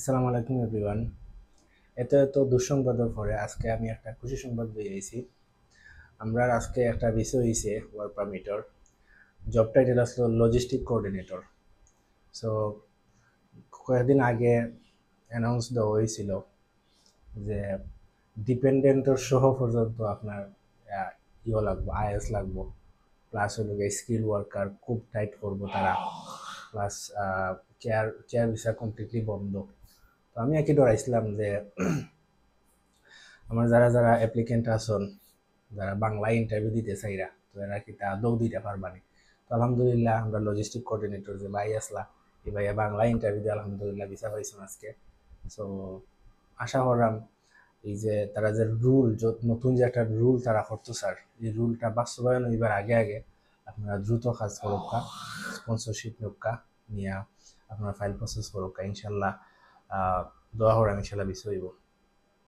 আসসালামু আলাইকুম এভরিওয়ান। এত এত দুঃসংবাদের পরে আজকে আমি একটা খুশি সংবাদ পেয়েছি। আমরা আজকে একটা বিষয় হয়েছে ওয়ার্ক পারমিটর। জব টাইটেল আসলো লজিস্টিক কোঅর্ডিনেটর। সো কয়েকদিন আগে অ্যানাউন্স দেওয়া হয়েছিল যে ডিপেন্ডেন্টর সহ পর্যন্ত আপনার ইও লাগবো, আইএস লাগবো, প্লাস হলো স্কিল ওয়ার্কার খুব টাইট করবো তারা, plus chair chair visa completely বন্ধ। তো আমি একই ডরাইছিলাম যে আমার যারা যারা অ্যাপ্লিকেন্ট আছেন, যারা বাংলায় ইন্টারভিউ দিতে চাইরা, তো এরা কি তা আদৌ দিতে পারবানি? তো আলহামদুলিল্লাহ আমরা লজিস্টিক কোঅর্ডিনেটর যে ভাই আসলা, এই ভাইয়া বাংলা ইন্টারভিউ দিয়ে আলহামদুলিল্লাহ ভিসা পাইছেন আজকে। সো আশা করলাম এই যে তারা যে রুল, নতুন যে একটা রুল তারা করতো স্যার, এই রুলটা বাস্তবায়ন হইবার আগে আগে আপনারা দ্রুত কাজ করুকা, স্পন্সরশিপ নিয়োগকা নিয়ে আপনার ফাইল প্রসেস করুকা ইনশাল্লাহ। দোয়া করাম ইনশাল্লাহ বিষয় হইব।